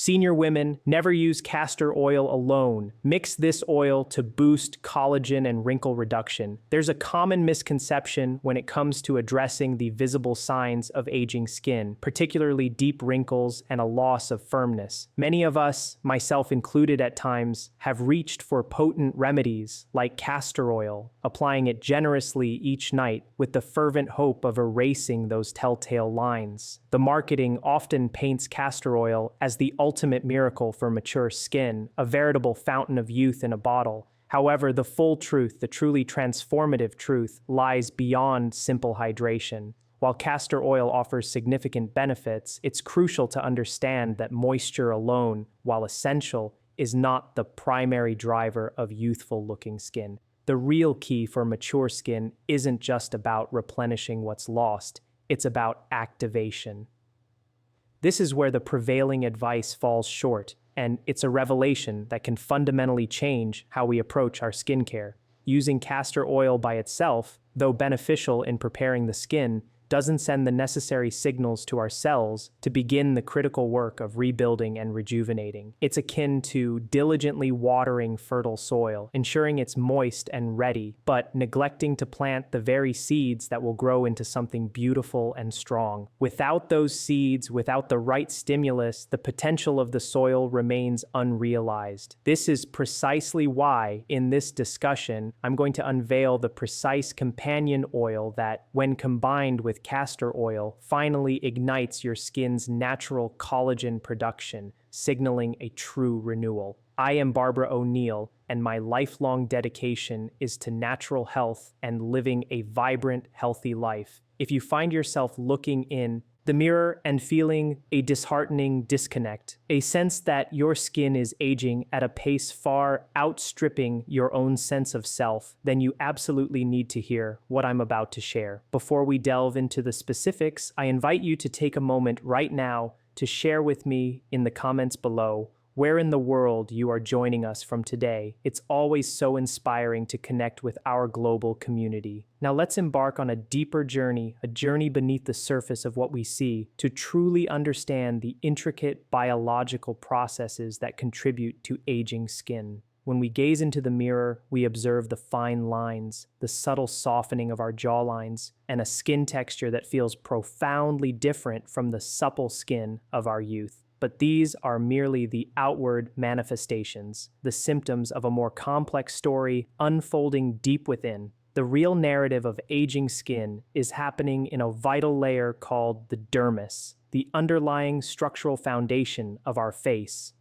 Senior women, never use castor oil alone. Mix this oil to boost collagen and wrinkle reduction. There's a common misconception when it comes to addressing the visible signs of aging skin, particularly deep wrinkles and a loss of firmness. Many of us, myself included at times, have reached for potent remedies like castor oil, applying it generously each night with the fervent hope of erasing those telltale lines. The marketing often paints castor oil as the ultimate miracle for mature skin, a veritable fountain of youth in a bottle. However, the full truth, the truly transformative truth, lies beyond simple hydration. While castor oil offers significant benefits, it's crucial to understand that moisture alone, while essential, is not the primary driver of youthful-looking skin. The real key for mature skin isn't just about replenishing what's lost, it's about activation. This is where the prevailing advice falls short, and it's a revelation that can fundamentally change how we approach our skincare. Using castor oil by itself, though beneficial in preparing the skin, doesn't send the necessary signals to our cells to begin the critical work of rebuilding and rejuvenating. It's akin to diligently watering fertile soil, ensuring it's moist and ready, but neglecting to plant the very seeds that will grow into something beautiful and strong. Without those seeds, without the right stimulus, the potential of the soil remains unrealized. This is precisely why, in this discussion, I'm going to unveil the precise companion oil that, when combined with castor oil, finally ignites your skin's natural collagen production, signaling a true renewal. I am Barbara O'Neill, and my lifelong dedication is to natural health and living a vibrant, healthy life. If you find yourself looking in the mirror and feeling a disheartening disconnect, a sense that your skin is aging at a pace far outstripping your own sense of self, then you absolutely need to hear what I'm about to share. Before we delve into the specifics, I invite you to take a moment right now to share with me in the comments below where in the world you are joining us from today. It's always so inspiring to connect with our global community. Now let's embark on a deeper journey, a journey beneath the surface of what we see, to truly understand the intricate biological processes that contribute to aging skin. When we gaze into the mirror, we observe the fine lines, the subtle softening of our jawlines, and a skin texture that feels profoundly different from the supple skin of our youth. But these are merely the outward manifestations, the symptoms of a more complex story unfolding deep within. The real narrative of aging skin is happening in a vital layer called the dermis, the underlying structural foundation of our face.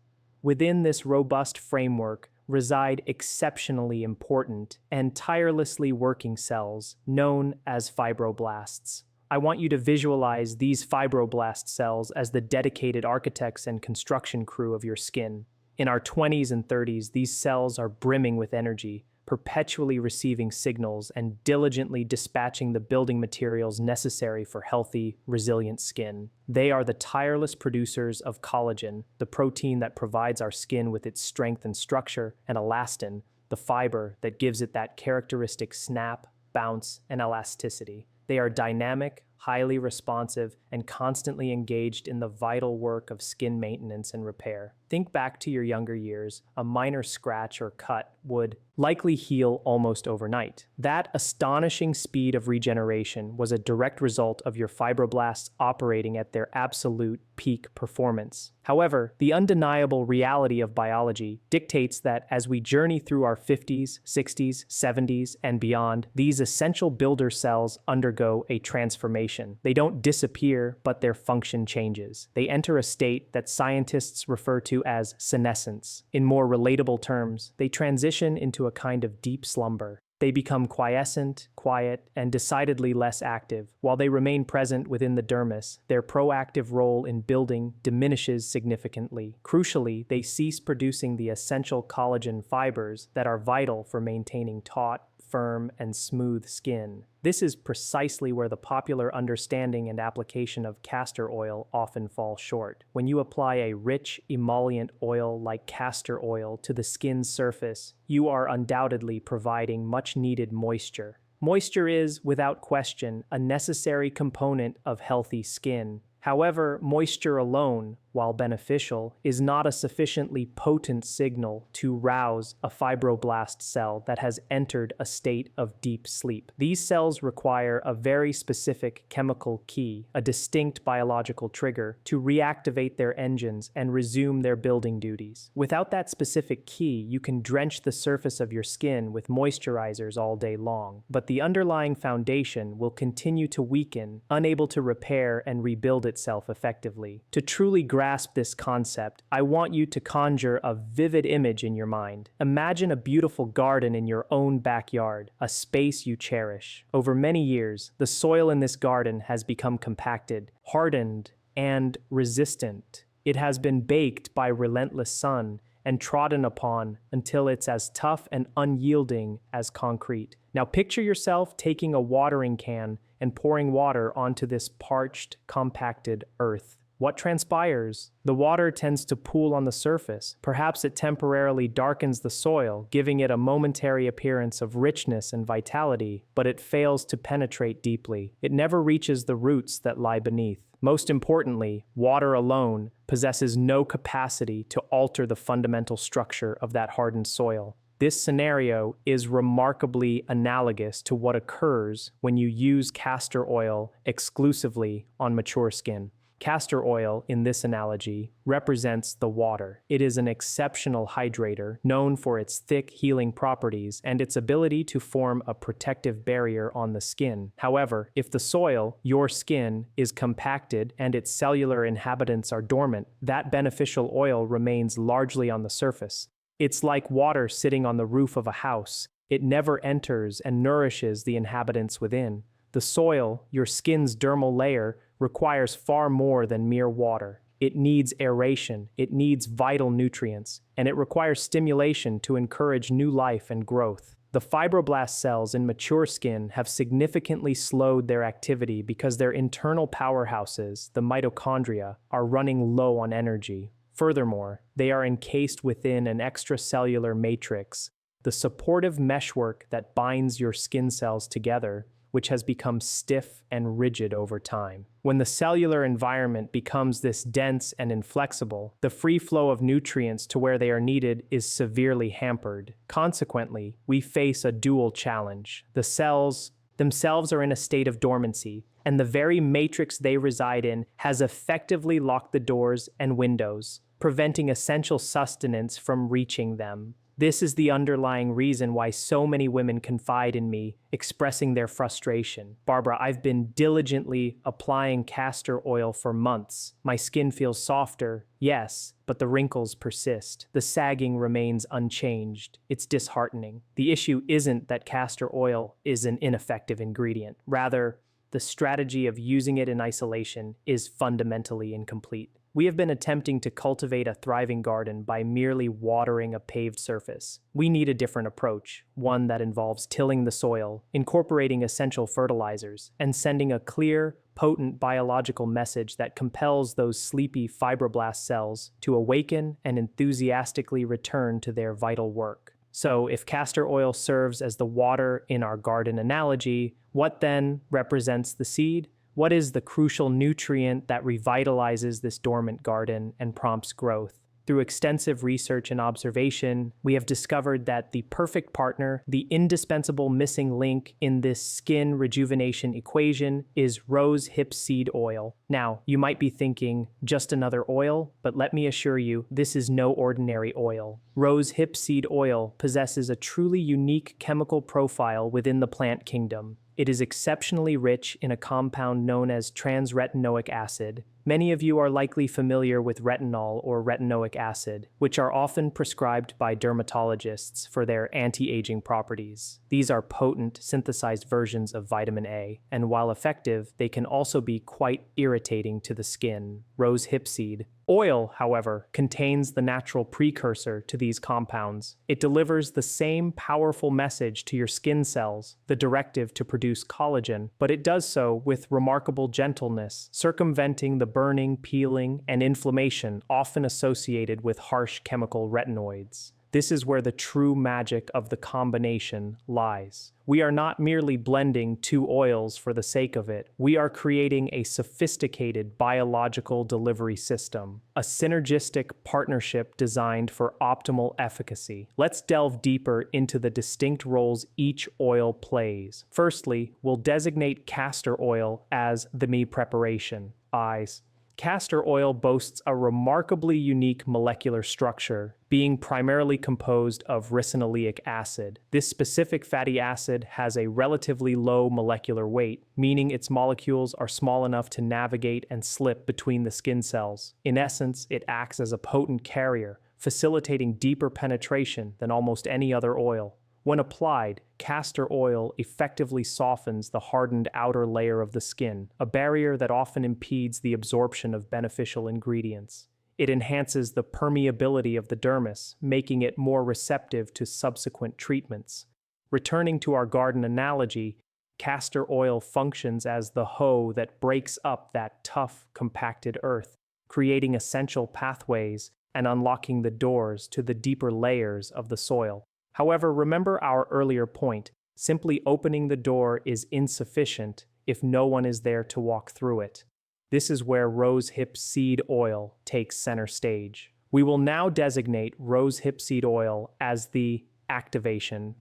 Within this robust framework reside exceptionally important and tirelessly working cells known as fibroblasts. I want you to visualize these fibroblast cells as the dedicated architects and construction crew of your skin. In our 20s and 30s, these cells are brimming with energy, perpetually receiving signals and diligently dispatching the building materials necessary for healthy, resilient skin. They are the tireless producers of collagen, the protein that provides our skin with its strength and structure, and elastin, the fiber that gives it that characteristic snap, bounce, and elasticity. They are dynamic, highly responsive, and constantly engaged in the vital work of skin maintenance and repair. Think back to your younger years. A minor scratch or cut would likely heal almost overnight. That astonishing speed of regeneration was a direct result of your fibroblasts operating at their absolute peak performance. However, the undeniable reality of biology dictates that as we journey through our 50s, 60s, 70s, and beyond, these essential builder cells undergo a transformation. They don't disappear, but their function changes. They enter a state that scientists refer to as senescence. In more relatable terms, they transition into a kind of deep slumber. They become quiescent, quiet, and decidedly less active. While they remain present within the dermis, their proactive role in building diminishes significantly. Crucially, they cease producing the essential collagen fibers that are vital for maintaining taut, firm, and smooth skin. This is precisely where the popular understanding and application of castor oil often fall short. When you apply a rich, emollient oil like castor oil to the skin's surface, you are undoubtedly providing much-needed moisture. Moisture is, without question, a necessary component of healthy skin. However, moisture alone, while beneficial, is not a sufficiently potent signal to rouse a fibroblast cell that has entered a state of deep sleep. These cells require a very specific chemical key, a distinct biological trigger, to reactivate their engines and resume their building duties. Without that specific key, you can drench the surface of your skin with moisturizers all day long, but the underlying foundation will continue to weaken, unable to repair and rebuild itself effectively. To truly grasp this concept, I want you to conjure a vivid image in your mind. Imagine a beautiful garden in your own backyard, a space you cherish. Over many years, the soil in this garden has become compacted, hardened, and resistant. It has been baked by relentless sun and trodden upon until it's as tough and unyielding as concrete. Now picture yourself taking a watering can and pouring water onto this parched, compacted earth. What transpires? The water tends to pool on the surface. Perhaps it temporarily darkens the soil, giving it a momentary appearance of richness and vitality, but it fails to penetrate deeply. It never reaches the roots that lie beneath. Most importantly, water alone possesses no capacity to alter the fundamental structure of that hardened soil. This scenario is remarkably analogous to what occurs when you use castor oil exclusively on mature skin. Castor oil, in this analogy, represents the water. It is an exceptional hydrator, known for its thick healing properties and its ability to form a protective barrier on the skin. However, if the soil, your skin, is compacted and its cellular inhabitants are dormant, that beneficial oil remains largely on the surface. It's like water sitting on the roof of a house. It never enters and nourishes the inhabitants within. The soil, your skin's dermal layer, requires far more than mere water. It needs aeration, it needs vital nutrients, and it requires stimulation to encourage new life and growth. The fibroblast cells in mature skin have significantly slowed their activity because their internal powerhouses, the mitochondria, are running low on energy. Furthermore, they are encased within an extracellular matrix, the supportive meshwork that binds your skin cells together, which has become stiff and rigid over time. When the cellular environment becomes this dense and inflexible, the free flow of nutrients to where they are needed is severely hampered. Consequently, we face a dual challenge. The cells themselves are in a state of dormancy, and the very matrix they reside in has effectively locked the doors and windows, preventing essential sustenance from reaching them. This is the underlying reason why so many women confide in me, expressing their frustration. Barbara, I've been diligently applying castor oil for months. My skin feels softer, yes, but the wrinkles persist. The sagging remains unchanged. It's disheartening. The issue isn't that castor oil is an ineffective ingredient. Rather, the strategy of using it in isolation is fundamentally incomplete. We have been attempting to cultivate a thriving garden by merely watering a paved surface. We need a different approach, one that involves tilling the soil, incorporating essential fertilizers, and sending a clear, potent biological message that compels those sleepy fibroblast cells to awaken and enthusiastically return to their vital work. So, if castor oil serves as the water in our garden analogy, what then represents the seed? What is the crucial nutrient that revitalizes this dormant garden and prompts growth? Through extensive research and observation, we have discovered that the perfect partner, the indispensable missing link in this skin rejuvenation equation, is rose hip seed oil. Now, you might be thinking, just another oil? But let me assure you, this is no ordinary oil. Rose hip seed oil possesses a truly unique chemical profile within the plant kingdom. It is exceptionally rich in a compound known as trans-retinoic acid. Many of you are likely familiar with retinol or retinoic acid, which are often prescribed by dermatologists for their anti-aging properties. These are potent, synthesized versions of vitamin A, and while effective, they can also be quite irritating to the skin. Rose hip seed oil, however, contains the natural precursor to these compounds. It delivers the same powerful message to your skin cells, the directive to produce collagen, but it does so with remarkable gentleness, circumventing the burning, peeling, and inflammation often associated with harsh chemical retinoids. This is where the true magic of the combination lies. We are not merely blending two oils for the sake of it. We are creating a sophisticated biological delivery system, a synergistic partnership designed for optimal efficacy. Let's delve deeper into the distinct roles each oil plays. Firstly, we'll designate castor oil as the me preparation. Eyes. Castor oil boasts a remarkably unique molecular structure, being primarily composed of ricinoleic acid. This specific fatty acid has a relatively low molecular weight, meaning its molecules are small enough to navigate and slip between the skin cells. In essence, it acts as a potent carrier, facilitating deeper penetration than almost any other oil. When applied, castor oil effectively softens the hardened outer layer of the skin, a barrier that often impedes the absorption of beneficial ingredients. It enhances the permeability of the dermis, making it more receptive to subsequent treatments. Returning to our garden analogy, castor oil functions as the hoe that breaks up that tough, compacted earth, creating essential pathways and unlocking the doors to the deeper layers of the soil. However, remember our earlier point, simply opening the door is insufficient if no one is there to walk through it. This is where rosehip seed oil takes center stage. We will now designate rosehip seed oil as the activation.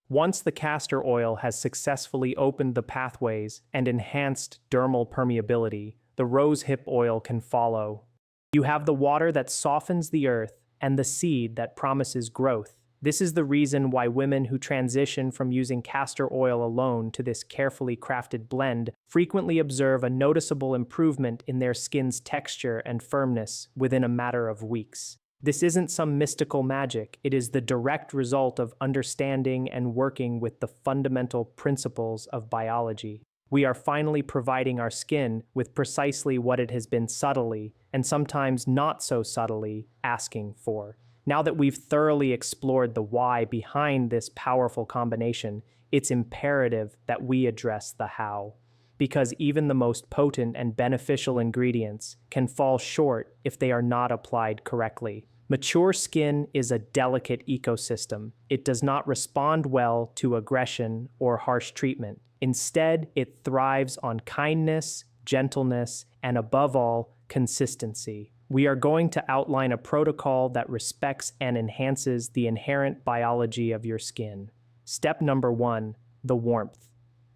Once the castor oil has successfully opened the pathways and enhanced dermal permeability, the rosehip oil can follow. You have the water that softens the earth and the seed that promises growth. This is the reason why women who transition from using castor oil alone to this carefully crafted blend frequently observe a noticeable improvement in their skin's texture and firmness within a matter of weeks. This isn't some mystical magic, it is the direct result of understanding and working with the fundamental principles of biology. We are finally providing our skin with precisely what it has been subtly, and sometimes not so subtly, asking for. Now that we've thoroughly explored the why behind this powerful combination, it's imperative that we address the how. Because even the most potent and beneficial ingredients can fall short if they are not applied correctly. Mature skin is a delicate ecosystem. It does not respond well to aggression or harsh treatment. Instead, it thrives on kindness, gentleness, and above all, consistency. We are going to outline a protocol that respects and enhances the inherent biology of your skin. Step number 1, the warmth.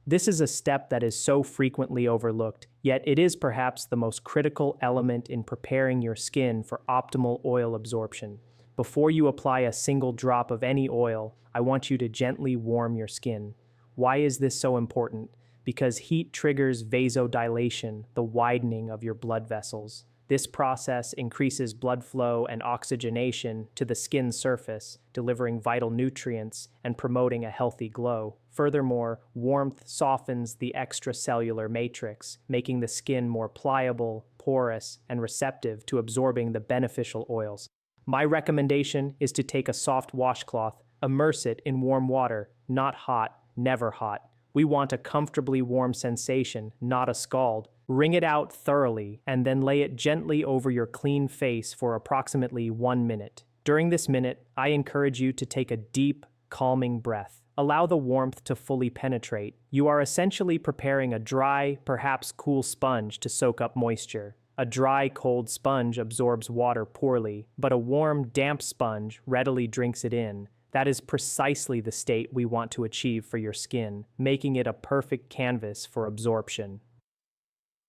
This is a step that is so frequently overlooked, yet it is perhaps the most critical element in preparing your skin for optimal oil absorption. Before you apply a single drop of any oil, I want you to gently warm your skin. Why is this so important? Because heat triggers vasodilation, the widening of your blood vessels. This process increases blood flow and oxygenation to the skin surface, delivering vital nutrients and promoting a healthy glow. Furthermore, warmth softens the extracellular matrix, making the skin more pliable, porous, and receptive to absorbing the beneficial oils. My recommendation is to take a soft washcloth, immerse it in warm water, not hot, never hot. We want a comfortably warm sensation, not a scald. Wring it out thoroughly, and then lay it gently over your clean face for approximately 1 minute. During this minute, I encourage you to take a deep, calming breath. Allow the warmth to fully penetrate. You are essentially preparing a dry, perhaps cool sponge to soak up moisture. A dry, cold sponge absorbs water poorly, but a warm, damp sponge readily drinks it in. That is precisely the state we want to achieve for your skin, making it a perfect canvas for absorption.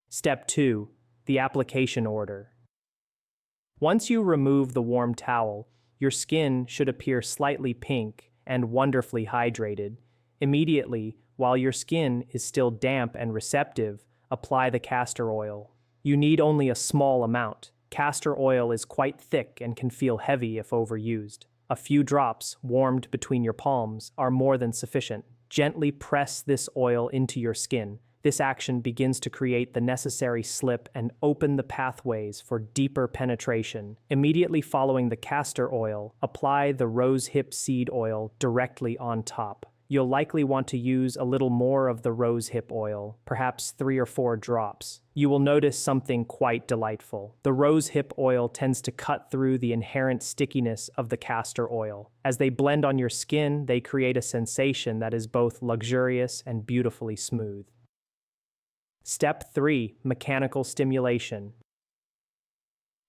Step 2, the application order. Once you remove the warm towel, your skin should appear slightly pink and wonderfully hydrated. Immediately, while your skin is still damp and receptive, apply the castor oil. You need only a small amount. Castor oil is quite thick and can feel heavy if overused. A few drops, warmed between your palms, are more than sufficient. Gently press this oil into your skin. This action begins to create the necessary slip and open the pathways for deeper penetration. Immediately following the castor oil, apply the rosehip seed oil directly on top. You'll likely want to use a little more of the rosehip oil, perhaps 3 or 4 drops. you will notice something quite delightful. The rosehip oil tends to cut through the inherent stickiness of the castor oil. As they blend on your skin, they create a sensation that is both luxurious and beautifully smooth. Step 3. Mechanical stimulation.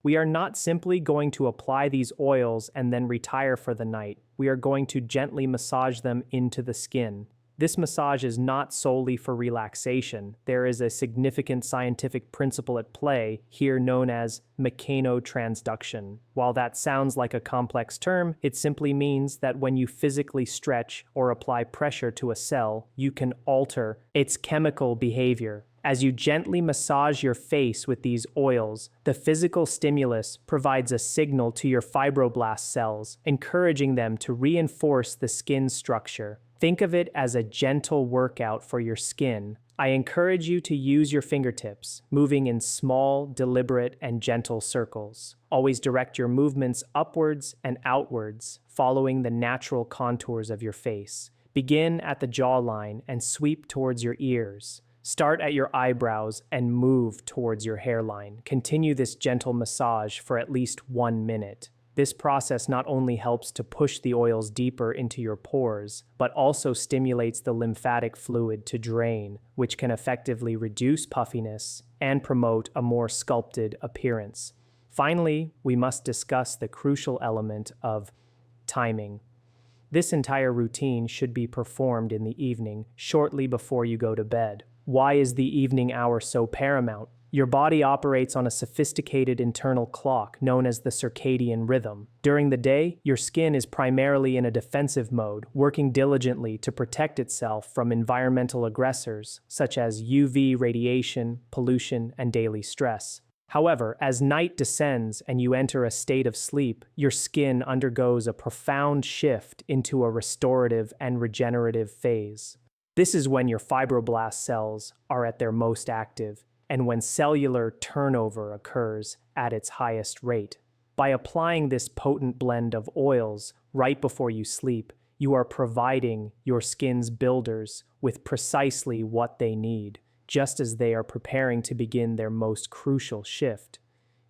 We are not simply going to apply these oils and then retire for the night. We are going to gently massage them into the skin. This massage is not solely for relaxation. There is a significant scientific principle at play here known as mechanotransduction. While that sounds like a complex term, it simply means that when you physically stretch or apply pressure to a cell, you can alter its chemical behavior. As you gently massage your face with these oils, the physical stimulus provides a signal to your fibroblast cells, encouraging them to reinforce the skin structure. Think of it as a gentle workout for your skin. I encourage you to use your fingertips, moving in small, deliberate, and gentle circles. Always direct your movements upwards and outwards, following the natural contours of your face. Begin at the jawline and sweep towards your ears. Start at your eyebrows and move towards your hairline. Continue this gentle massage for at least 1 minute. This process not only helps to push the oils deeper into your pores, but also stimulates the lymphatic fluid to drain, which can effectively reduce puffiness and promote a more sculpted appearance. Finally, we must discuss the crucial element of timing. This entire routine should be performed in the evening, shortly before you go to bed. Why is the evening hour so paramount? Your body operates on a sophisticated internal clock known as the circadian rhythm. During the day, your skin is primarily in a defensive mode, working diligently to protect itself from environmental aggressors such as UV radiation, pollution, and daily stress. However, as night descends and you enter a state of sleep, your skin undergoes a profound shift into a restorative and regenerative phase. This is when your fibroblast cells are at their most active, and when cellular turnover occurs at its highest rate. By applying this potent blend of oils right before you sleep, you are providing your skin's builders with precisely what they need, just as they are preparing to begin their most crucial shift.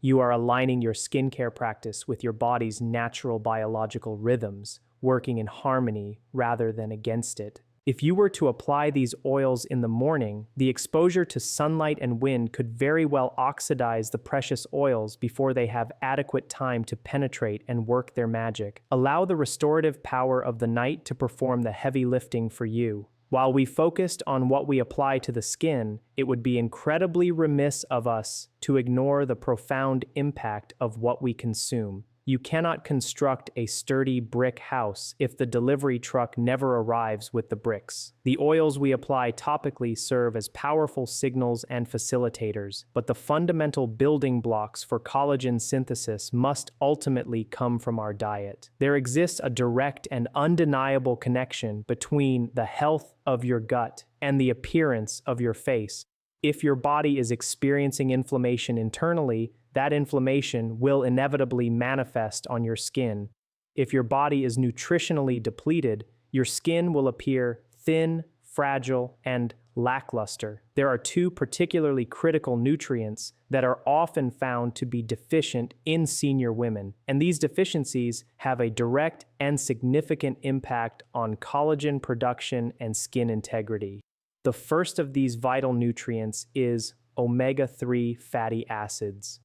You are aligning your skincare practice with your body's natural biological rhythms, working in harmony rather than against it. If you were to apply these oils in the morning, the exposure to sunlight and wind could very well oxidize the precious oils before they have adequate time to penetrate and work their magic. Allow the restorative power of the night to perform the heavy lifting for you. While we focused on what we apply to the skin, it would be incredibly remiss of us to ignore the profound impact of what we consume. You cannot construct a sturdy brick house if the delivery truck never arrives with the bricks. The oils we apply topically serve as powerful signals and facilitators, but the fundamental building blocks for collagen synthesis must ultimately come from our diet. There exists a direct and undeniable connection between the health of your gut and the appearance of your face. If your body is experiencing inflammation internally, that inflammation will inevitably manifest on your skin. If your body is nutritionally depleted, your skin will appear thin, fragile, and lackluster. There are 2 particularly critical nutrients that are often found to be deficient in senior women, and these deficiencies have a direct and significant impact on collagen production and skin integrity. The first of these vital nutrients is omega-3 fatty acids.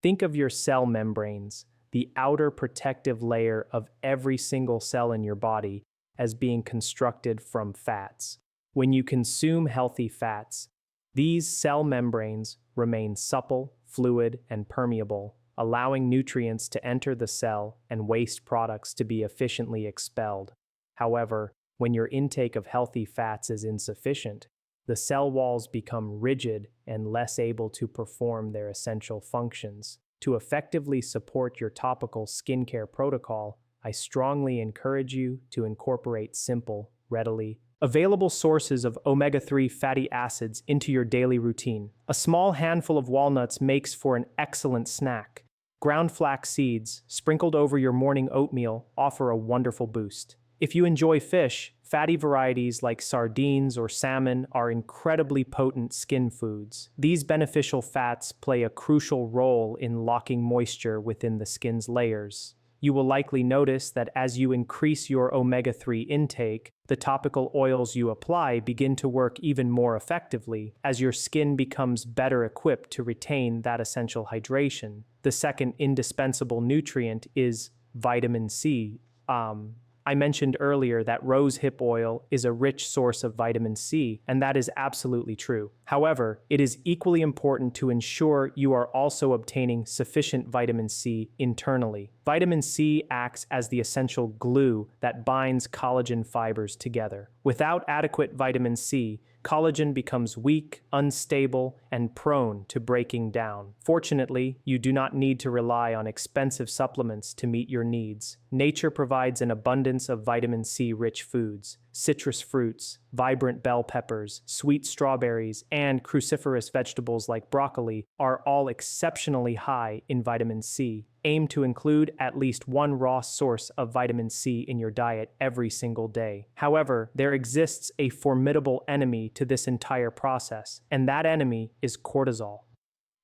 Think of your cell membranes, the outer protective layer of every single cell in your body, as being constructed from fats. When you consume healthy fats, these cell membranes remain supple, fluid, and permeable, allowing nutrients to enter the cell and waste products to be efficiently expelled. However, when your intake of healthy fats is insufficient, the cell walls become rigid and less able to perform their essential functions. To effectively support your topical skincare protocol, I strongly encourage you to incorporate simple, readily available sources of omega-3 fatty acids into your daily routine. A small handful of walnuts makes for an excellent snack. Ground flax seeds, sprinkled over your morning oatmeal, offer a wonderful boost. If you enjoy fish, fatty varieties like sardines or salmon are incredibly potent skin foods. These beneficial fats play a crucial role in locking moisture within the skin's layers. You will likely notice that as you increase your omega-3 intake, the topical oils you apply begin to work even more effectively as your skin becomes better equipped to retain that essential hydration. The second indispensable nutrient is vitamin C. I mentioned earlier that rose hip oil is a rich source of vitamin C, and that is absolutely true. However, it is equally important to ensure you are also obtaining sufficient vitamin C internally. Vitamin C acts as the essential glue that binds collagen fibers together. Without adequate vitamin C, collagen becomes weak, unstable, and prone to breaking down. Fortunately, you do not need to rely on expensive supplements to meet your needs. Nature provides an abundance of vitamin C-rich foods. Citrus fruits, vibrant bell peppers, sweet strawberries, and cruciferous vegetables like broccoli are all exceptionally high in vitamin C. Aim to include at least one raw source of vitamin C in your diet every single day. However, there exists a formidable enemy to this entire process, and that enemy is cortisol.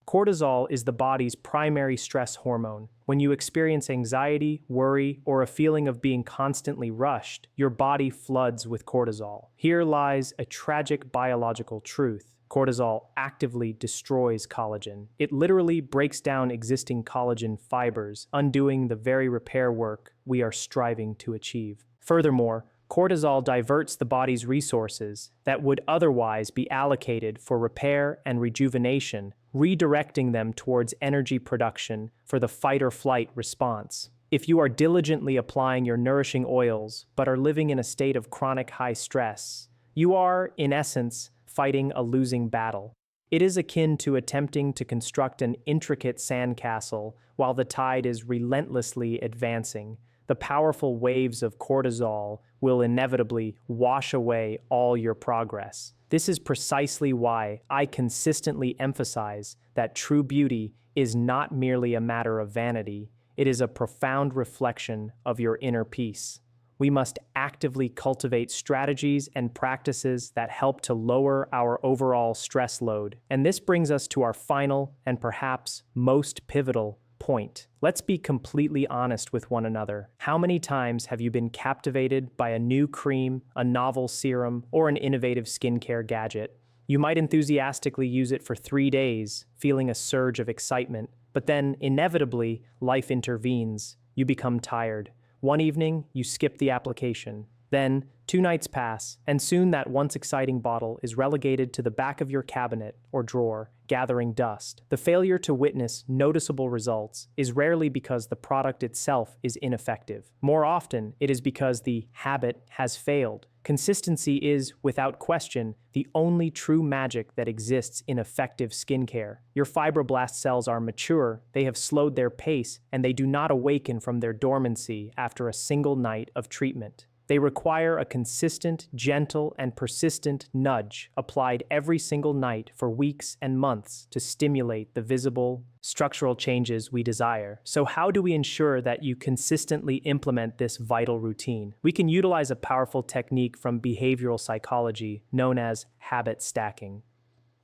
Cortisol is the body's primary stress hormone. When you experience anxiety, worry, or a feeling of being constantly rushed, your body floods with cortisol. Here lies a tragic biological truth. Cortisol actively destroys collagen. It literally breaks down existing collagen fibers, undoing the very repair work we are striving to achieve. Furthermore, cortisol diverts the body's resources that would otherwise be allocated for repair and rejuvenation, redirecting them towards energy production for the fight-or-flight response. If you are diligently applying your nourishing oils but are living in a state of chronic high stress, you are, in essence, fighting a losing battle. It is akin to attempting to construct an intricate sandcastle while the tide is relentlessly advancing. The powerful waves of cortisol will inevitably wash away all your progress. This is precisely why I consistently emphasize that true beauty is not merely a matter of vanity, it is a profound reflection of your inner peace. We must actively cultivate strategies and practices that help to lower our overall stress load. And this brings us to our final and perhaps most pivotal point. Let's be completely honest with one another. How many times have you been captivated by a new cream, a novel serum, or an innovative skincare gadget? You might enthusiastically use it for 3 days, feeling a surge of excitement, but then inevitably, life intervenes. You become tired. One evening, you skip the application. Then, 2 nights pass, and soon that once exciting bottle is relegated to the back of your cabinet or drawer, gathering dust. The failure to witness noticeable results is rarely because the product itself is ineffective. More often, it is because the habit has failed. Consistency is, without question, the only true magic that exists in effective skincare. Your fibroblast cells are mature, they have slowed their pace, and they do not awaken from their dormancy after a single night of treatment. They require a consistent, gentle, and persistent nudge applied every single night for weeks and months to stimulate the visible, structural changes we desire. So how do we ensure that you consistently implement this vital routine? We can utilize a powerful technique from behavioral psychology known as habit stacking.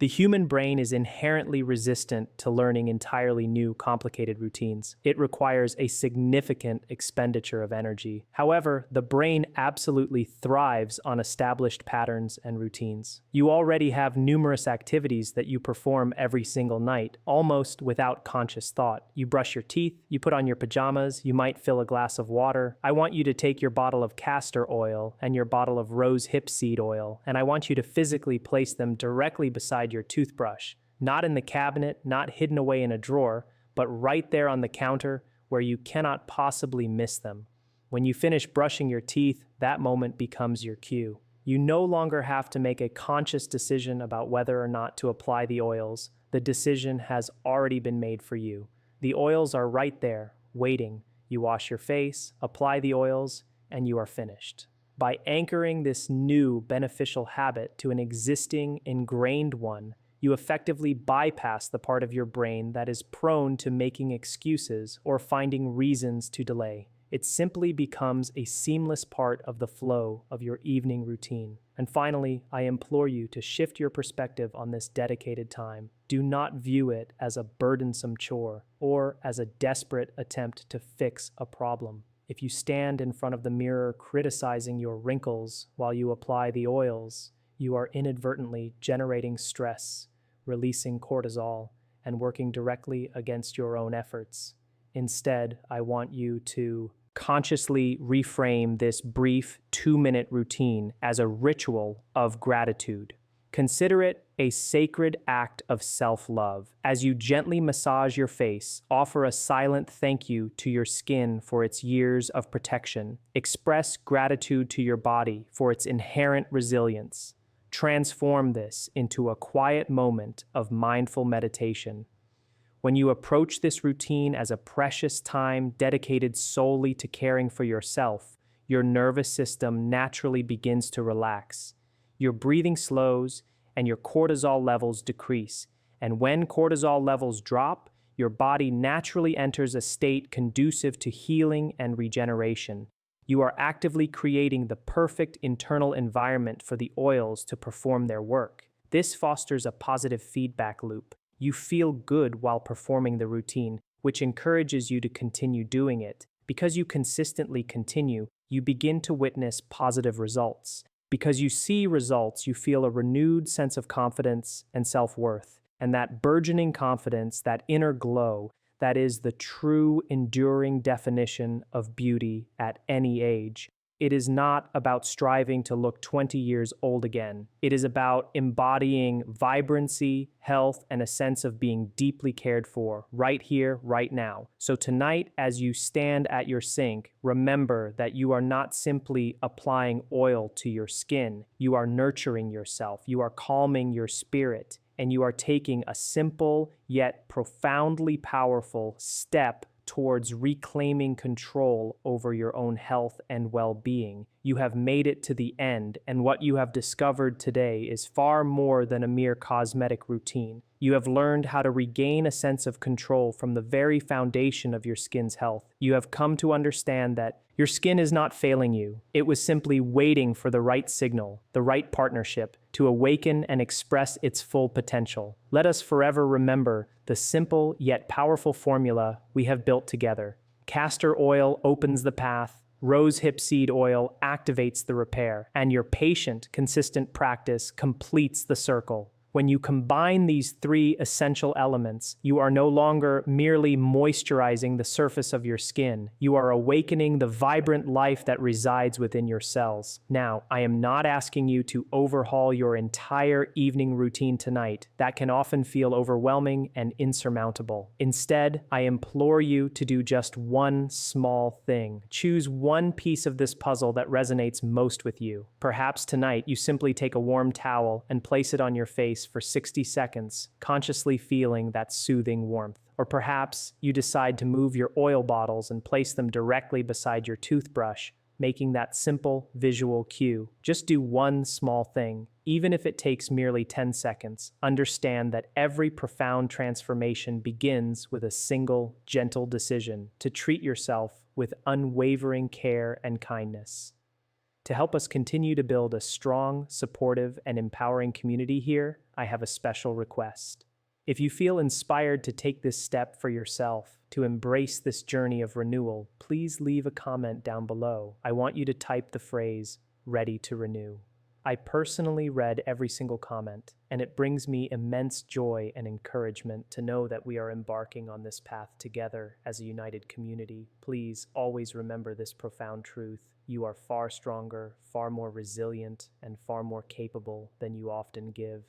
The human brain is inherently resistant to learning entirely new, complicated routines. It requires a significant expenditure of energy. However, the brain absolutely thrives on established patterns and routines. You already have numerous activities that you perform every single night, almost without conscious thought. You brush your teeth, you put on your pajamas, you might fill a glass of water. I want you to take your bottle of castor oil and your bottle of rose hip seed oil, and I want you to physically place them directly beside your toothbrush, not in the cabinet, not hidden away in a drawer, but right there on the counter where you cannot possibly miss them. When you finish brushing your teeth, that moment becomes your cue. You no longer have to make a conscious decision about whether or not to apply the oils. The decision has already been made for you. The oils are right there, waiting. You wash your face, apply the oils, and you are finished. By anchoring this new beneficial habit to an existing ingrained one, you effectively bypass the part of your brain that is prone to making excuses or finding reasons to delay. It simply becomes a seamless part of the flow of your evening routine. And finally, I implore you to shift your perspective on this dedicated time. Do not view it as a burdensome chore or as a desperate attempt to fix a problem. If you stand in front of the mirror criticizing your wrinkles while you apply the oils, you are inadvertently generating stress, releasing cortisol, and working directly against your own efforts. Instead, I want you to consciously reframe this brief 2-minute routine as a ritual of gratitude. Consider it a sacred act of self-love. As you gently massage your face, offer a silent thank you to your skin for its years of protection. Express gratitude to your body for its inherent resilience. Transform this into a quiet moment of mindful meditation. When you approach this routine as a precious time dedicated solely to caring for yourself, your nervous system naturally begins to relax. Your breathing slows and your cortisol levels decrease. And when cortisol levels drop, your body naturally enters a state conducive to healing and regeneration. You are actively creating the perfect internal environment for the oils to perform their work. This fosters a positive feedback loop. You feel good while performing the routine, which encourages you to continue doing it. Because you consistently continue, you begin to witness positive results. Because you see results, you feel a renewed sense of confidence and self-worth. And that burgeoning confidence, that inner glow, that is the true, enduring definition of beauty at any age. It is not about striving to look 20 years old again. It is about embodying vibrancy, health, and a sense of being deeply cared for, right here, right now. So tonight, as you stand at your sink, remember that you are not simply applying oil to your skin. You are nurturing yourself. You are calming your spirit. And you are taking a simple yet profoundly powerful step towards reclaiming control over your own health and well-being. You have made it to the end, and what you have discovered today is far more than a mere cosmetic routine. You have learned how to regain a sense of control from the very foundation of your skin's health. You have come to understand that your skin is not failing you. It was simply waiting for the right signal, the right partnership, to awaken and express its full potential. Let us forever remember the simple yet powerful formula we have built together. Castor oil opens the path, rosehip seed oil activates the repair, and your patient, consistent practice completes the circle. When you combine these three essential elements, you are no longer merely moisturizing the surface of your skin. You are awakening the vibrant life that resides within your cells. Now, I am not asking you to overhaul your entire evening routine tonight. That can often feel overwhelming and insurmountable. Instead, I implore you to do just one small thing. Choose one piece of this puzzle that resonates most with you. Perhaps tonight you simply take a warm towel and place it on your face for 60 seconds, consciously feeling that soothing warmth. Or perhaps you decide to move your oil bottles and place them directly beside your toothbrush, making that simple visual cue. Just do one small thing, even if it takes merely 10 seconds. Understand that every profound transformation begins with a single, gentle decision to treat yourself with unwavering care and kindness. To help us continue to build a strong, supportive, and empowering community here, I have a special request. If you feel inspired to take this step for yourself, to embrace this journey of renewal, please leave a comment down below. I want you to type the phrase, "Ready to renew." I personally read every single comment, and it brings me immense joy and encouragement to know that we are embarking on this path together as a united community. Please always remember this profound truth. You are far stronger, far more resilient, and far more capable than you often give.